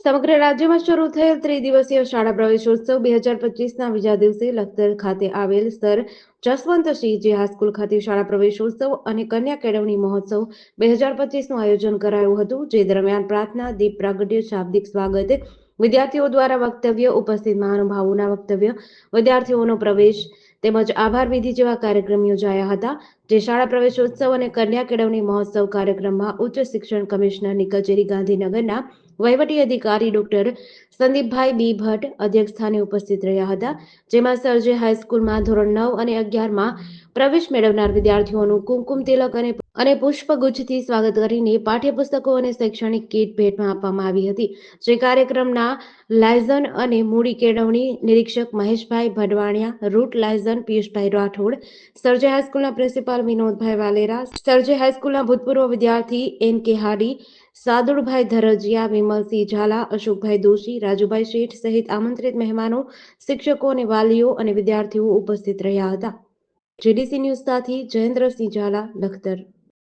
સમગ્ર રાજ્યમાં શરૂ થયેલ ત્રિદિવસીય શાળા પ્રવેશોત્સવ 2025ના બીજા દિવસે લખતર ખાતે આવેલ સર જસવંતસિંહજી હાઈસ્કૂલ ખાતે શાળા પ્રવેશોત્સવ અને કન્યા કેળવણી મહોત્સવ 2025નું આયોજન કરાયું હતું, જે દરમિયાન પ્રાર્થના, દીપ પ્રાગટ્ય, શાબ્દિક સ્વાગત, વિદ્યાર્થીઓ દ્વારા વક્તવ્ય, ઉપસ્થિત મહાનુભાવોના વક્તવ્ય, વિદ્યાર્થીઓનો પ્રવેશ તેમજ આભાર વિધિ જેવા કાર્યક્રમ યોજાયા હતા. જે શાળા પ્રવેશોત્સવ અને કન્યા કેળવણી મહોત્સવ કાર્યક્રમમાં ઉચ્ચ શિક્ષણ કમિશનરની કચેરી ગાંધીનગરના વહીવટી અધિકારી ડોક્ટર સંદીપભાઈ બી ભટ્ટ અધ્યક્ષસ્થાને ઉપસ્થિત રહ્યા હતા, જેમાં સરજે હાઈસ્કૂલમાં ધોરણ 9 અને 11માં પ્રવેશ મેળવનાર વિદ્યાર્થીઓનું કુમકુમ તિલક અને પુષ્પગુચ્છથી સ્વાગત કરીને પાઠ્યપુસ્તકો અને શૈક્ષણિક કીટ ભેટમાં આપવામાં આવી હતી. જે કાર્યક્રમના લાયઝન અને મૂડી કેળવણી નિરીક્ષક મહેશભાઈ ભડવાણિયા, રૂટ લાયઝન પિયુષભાઈ રાઠોડ, સરજે હાઈસ્કૂલના પ્રિન્સિપાલ વિનોદભાઈ વાલેરા, સરજે હાઈસ્કૂલના ભૂતપૂર્વ વિદ્યાર્થી એન કે હાડી, સાદુળભાઈ ધરજીયા, વિમલસિંહ ઝાલા, અશોકભાઈ દોશી, રાજુભાઈ શેઠ સહિત આમંત્રિત મહેમાનો, શિક્ષકો અને વાલીઓ અને વિદ્યાર્થીઓ ઉપસ્થિત રહ્યા હતા. જેડીસી ન્યૂઝ સાથે જયેન્દ્રસિંહ ઝાલા, લખતર.